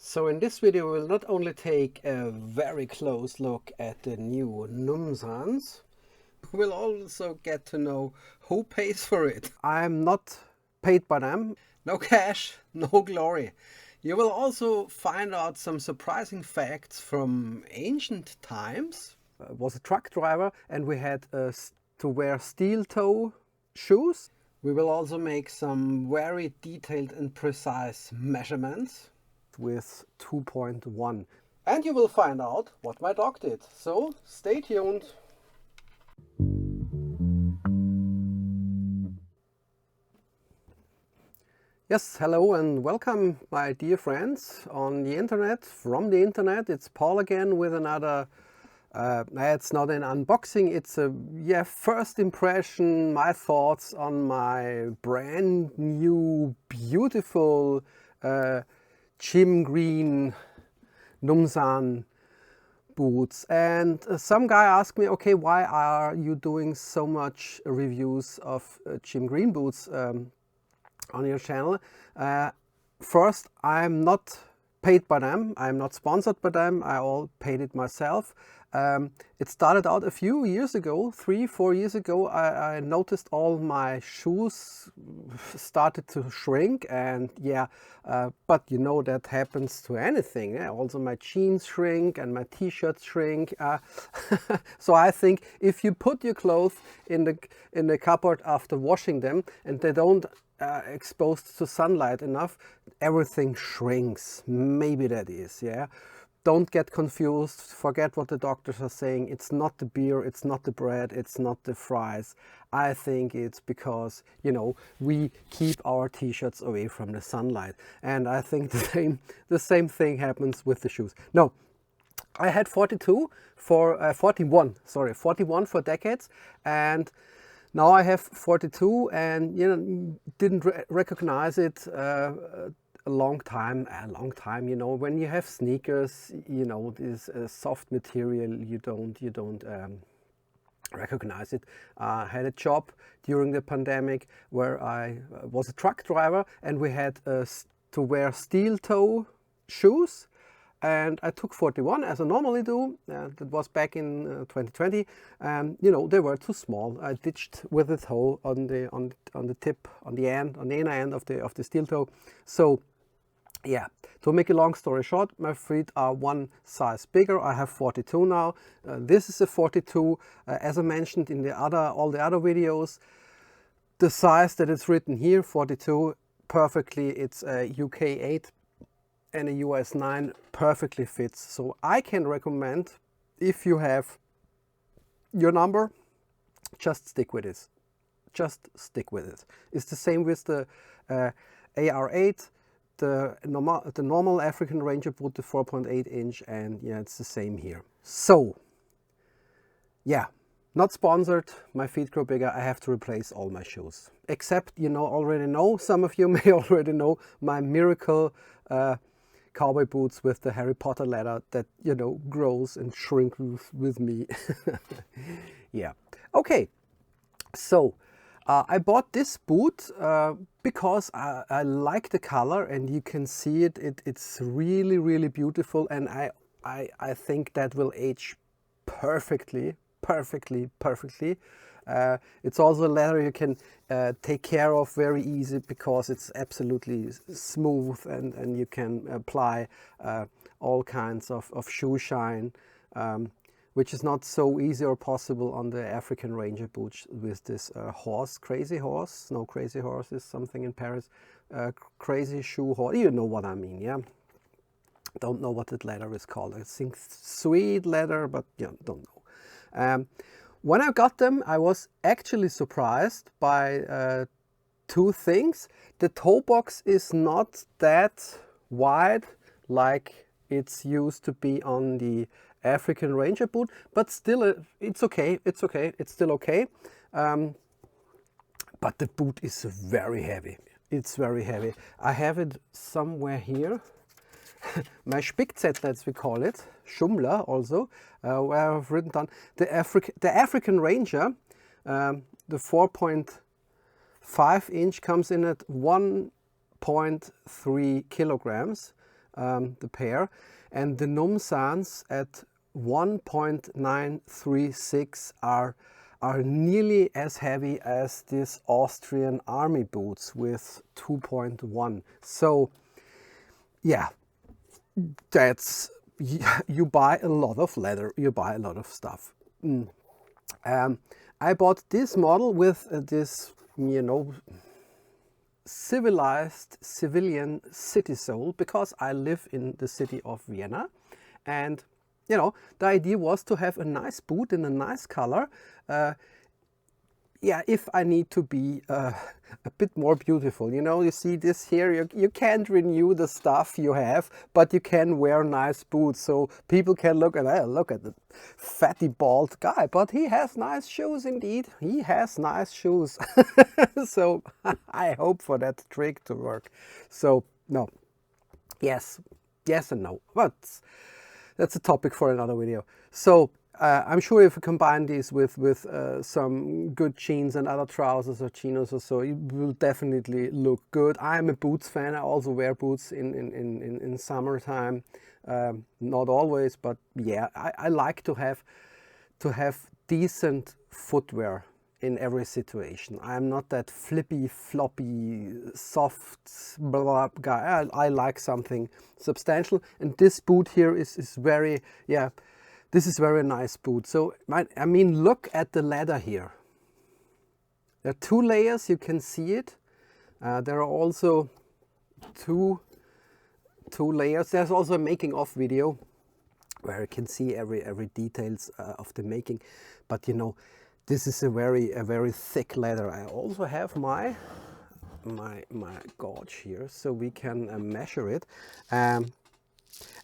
So in this video we'll not only take a very close look at the new Numzaans, we'll also get to know who pays for it. I'm not paid by them. No cash, no glory. You will also find out some surprising facts from ancient times. I was a truck driver and we had to wear steel toe shoes. We will also make some very detailed and precise measurements with 2.1. And you will find out what my dog did. So stay tuned. Yes, hello and welcome my dear friends on the internet, from the internet. It's Paul again with another, it's not an unboxing, it's a first impression, my thoughts on my brand new, beautiful Jim Green Numzaan boots. And some guy asked me, okay, why are you doing so much reviews of Jim Green boots on your channel? First, I'm not paid by them, I'm not sponsored by them, I all paid it myself. It started out a few years ago, 3-4 years ago. I noticed all my shoes started to shrink, and but you know that happens to anything. Also my jeans shrink and my t-shirts shrink. So I think if you put your clothes in the cupboard after washing them and they don't exposed to sunlight enough, everything shrinks. Maybe that is, yeah. Don't get confused, forget what the doctors are saying. It's not the beer, it's not the bread, it's not the fries. I think it's because, you know, we keep our t-shirts away from the sunlight. And I think the same thing happens with the shoes. No, I had 41 for decades, and now I have 42, and you know, didn't recognize it a long time, you know. When you have sneakers, you know, this soft material, you don't recognize it. I had a job during the pandemic where I was a truck driver and we had to wear steel toe shoes, and I took 41 as I normally do. That was back in 2020. You know, they were too small. I ditched with the toe on the tip, on the inner end of the steel toe. So yeah, to make a long story short, my feet are one size bigger. I have 42 now. This is a 42. As I mentioned in all the other videos, the size that is written here, 42, perfectly. It's a UK 8 and a US 9, perfectly fits. So I can recommend, if you have your number, just stick with it. Just stick with it. It's the same with the AR8. The normal African Ranger boot, the 4.8 inch, and yeah, it's the same here. So yeah, not sponsored, my feet grow bigger, I have to replace all my shoes. Except, you know, already know, some of you may already know, my miracle cowboy boots with the Harry Potter leather that, you know, grows and shrinks with me. Yeah, okay, so I bought this boot because I like the color, and you can see it's really, really beautiful, and I think that will age perfectly. It's also a leather you can take care of very easy because it's absolutely smooth, and you can apply all kinds of shoe shine, which is not so easy or possible on the African Ranger boots with this crazy horse. No, crazy horse is something in Paris. Crazy shoe horse, you know what I mean, yeah? Don't know what that leather is called. I think sweet leather, but yeah, don't know. When I got them, I was actually surprised by two things. The toe box is not that wide like it's used to be on the African Ranger boot, but still it's okay, it's still okay. But the boot is very heavy. It's very heavy. I have it somewhere here. My Spickzettel, as we call it, Schummler also, where I've written down the African Ranger, the 4.5 inch comes in at 1.3 kilograms. the pair, and the Numzaans at 1.936 are nearly as heavy as this Austrian army boots with 2.1. So yeah, that's, you buy a lot of leather, you buy a lot of stuff. I bought this model with this, you know, civilized civilian city sole because I live in the city of Vienna, and you know, the idea was to have a nice boot in a nice color. Yeah, if I need to be a bit more beautiful, you know, you see this here, you can't renew the stuff you have, but you can wear nice boots, so people can look at, oh, look at the fatty bald guy, but he has nice shoes indeed, he has nice shoes. So I hope for that trick to work. So no, yes and no, but that's a topic for another video. So I'm sure if you combine these with some good jeans and other trousers or chinos or so, it will definitely look good. I'm a boots fan. I also wear boots in summertime. Not always, but yeah, I like to have decent footwear in every situation. I'm not that flippy, floppy, soft blah, blah guy. I like something substantial, and this boot here is very, yeah, this is very nice boot. So I mean, look at the leather here. There are 2 layers, you can see it. There are also two layers. There's also a making of video where you can see every details of the making. But you know, this is a very thick leather. I also have my gauge here, so we can measure it.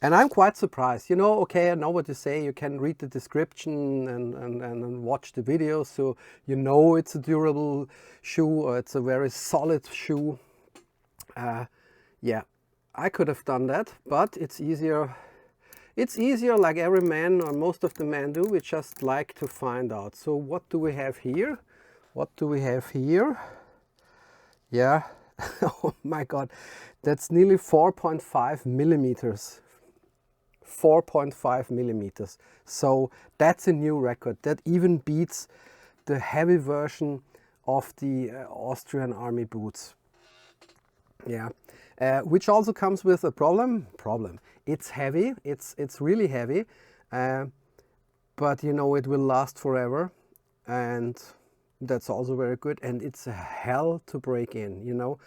And I'm quite surprised. You know, okay, I know what you say. You can read the description and watch the video, so you know it's a durable shoe or it's a very solid shoe. Yeah, I could have done that, but it's easier. It's easier, like every man or most of the men do. We just like to find out. So what do we have here? What do we have here? Yeah, oh my God, that's nearly 4.5 millimeters. 4.5 millimeters. So that's a new record. That even beats the heavy version of the Austrian army boots. Yeah, which also comes with a problem. It's heavy. It's really heavy, but you know, it will last forever, and that's also very good. And it's a hell to break in. You know,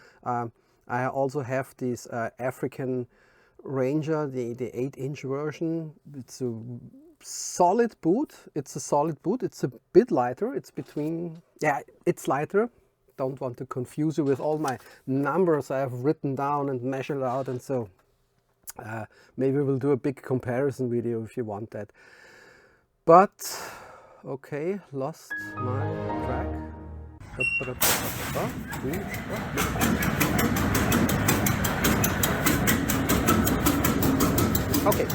I also have this African Ranger, the 8-inch version. It's a solid boot. It's a solid boot. It's a bit lighter. It's between, yeah, it's lighter. Don't want to confuse you with all my numbers I have written down and measured out, and so maybe we'll do a big comparison video if you want that. But okay, lost my track. Okay,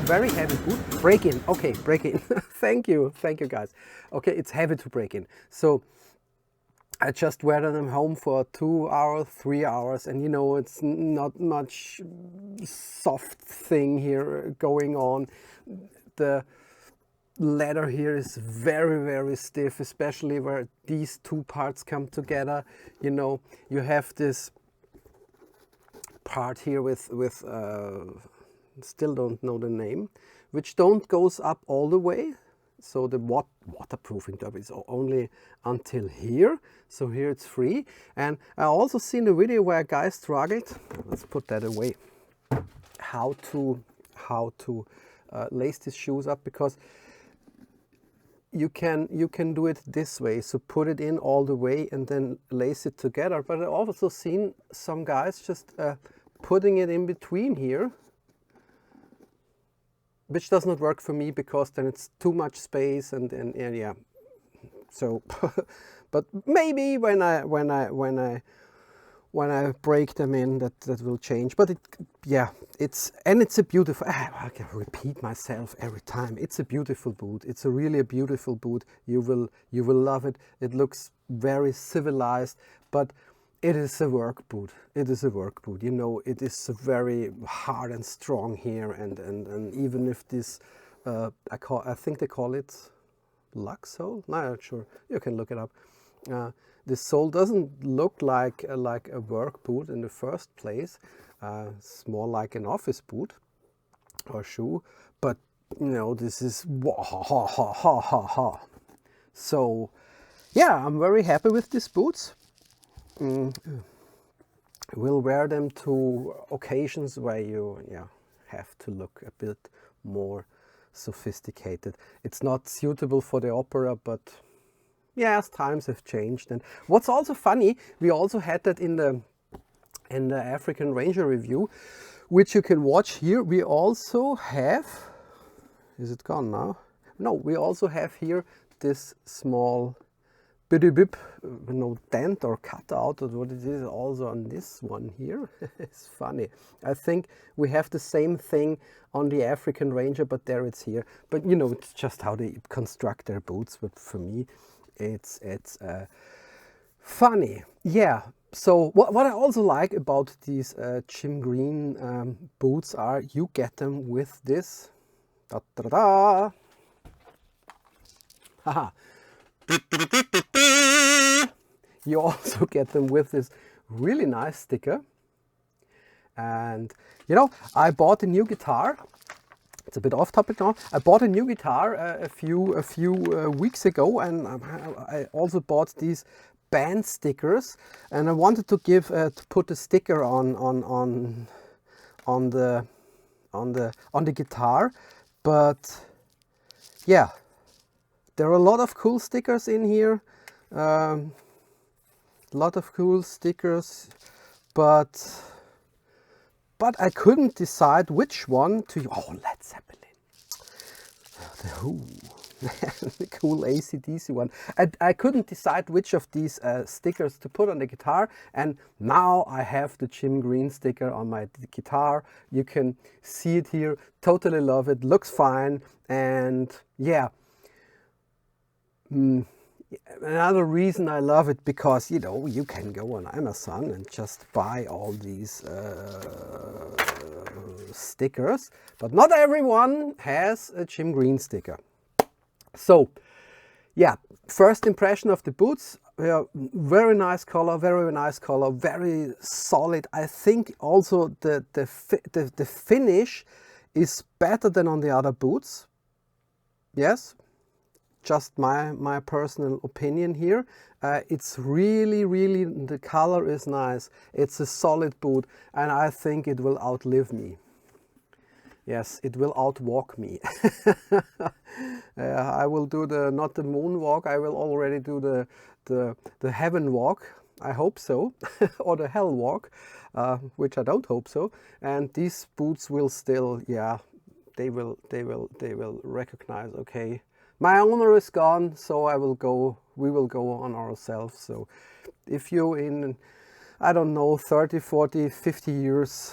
very heavy boot. Break in. Okay, break in. Thank you guys. Okay, it's heavy to break in. So I just wear them home for 2 hours, 3 hours, and you know, it's not much soft thing here going on. The leather here is very stiff, especially where these 2 parts come together. You know, you have this part here with still don't know the name, which goes up all the way. So the waterproofing job is only until here. So here it's free. And I also seen a video where a guy struggled. Let's put that away. How to lace these shoes up, because you can do it this way. So put it in all the way and then lace it together. But I've also seen some guys just putting it in between here, which does not work for me, because then it's too much space and yeah. So, but maybe when I break them in, that will change. But yeah, it's a beautiful. I can repeat myself every time. It's a beautiful boot. It's really a beautiful boot. You will love it. It looks very civilized, but It is a work boot. It is a work boot. You know, it is very hard and strong here, and even if this, I think they call it lug sole. No, I'm not sure. You can look it up. This sole doesn't look like a work boot in the first place. It's more like an office boot or shoe. But you know, this is So yeah, I'm very happy with these boots. We'll wear them to occasions where you have to look a bit more sophisticated. It's not suitable for the opera, but yes, times have changed. And what's also funny, we also had that in the African Ranger review, which you can watch here. We also have, is it gone now? No, we also have here this small bip, no dent or cutout or what it is also on this one here. It's funny. I think we have the same thing on the African Ranger, but there it's here. But you know, it's just how they construct their boots. But for me, it's funny. Yeah. So what I also like about these Jim Green boots are you get them with this. Da, da, da. Haha. You also get them with this really nice sticker. And you know, I bought a new guitar. It's a bit off topic now. I bought a new guitar a few weeks ago, and I also bought these band stickers. And I wanted to give to put a sticker on the guitar, but yeah. There are a lot of cool stickers in here, but I couldn't decide which one to. Oh, Led Zeppelin, the Who, the cool AC/DC one. I couldn't decide which of these stickers to put on the guitar, and now I have the Jim Green sticker on my guitar. You can see it here. Totally love it. Looks fine, and yeah. Another reason I love it, because you know, you can go on Amazon and just buy all these stickers, but not everyone has a Jim Green sticker. So yeah, first impression of the boots, very nice color, very solid. I think also the finish is better than on the other boots. Yes, just my personal opinion here. It's really, the color is nice. It's a solid boot, and I think it will outlive me. Yes, it will outwalk me. I will do not the moonwalk. I will already do the heaven walk. I hope so, or the hell walk, which I don't hope so. And these boots will still, yeah, they will recognize. Okay, my owner is gone, so we will go on ourselves. So if you in, I don't know, 30, 40, 50 years,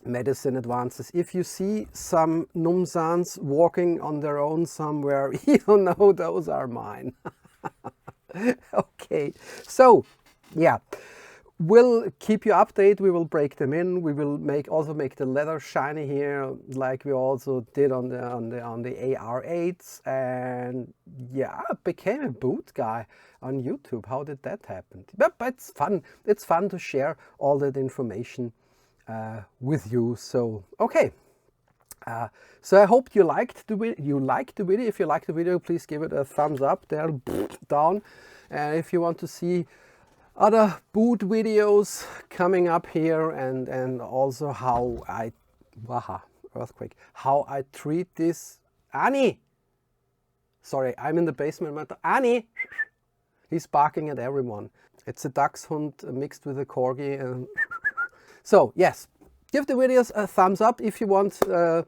medicine advances, if you see some Numzaans walking on their own somewhere, you know those are mine. Okay, so yeah, we'll keep you updated. We will break them in. We will also make the leather shiny here, like we also did on the AR8s. And yeah, I became a boot guy on YouTube. How did that happen? But it's fun. It's fun to share all that information with you. So okay. So I hope you liked the video. If you liked the video, please give it a thumbs up there, down. And if you want to see other boot videos coming up here, and also how I treat this Annie. Sorry, I'm in the basement. Annie, he's barking at everyone. It's a dachshund mixed with a corgi. And so yes, give the videos a thumbs up. If you want to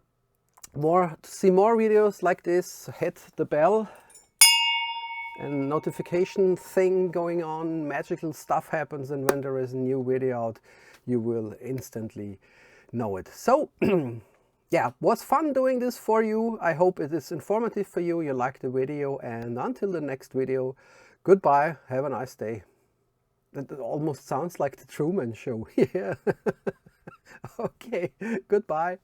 see more videos like this, hit the bell and notification thing going on. Magical stuff happens, and when there is a new video out, you will instantly know it. So yeah, was fun doing this for you. I hope it is informative for you. You liked the video, and until the next video, goodbye, have a nice day. That almost sounds like the Truman Show. Yeah. Okay, goodbye.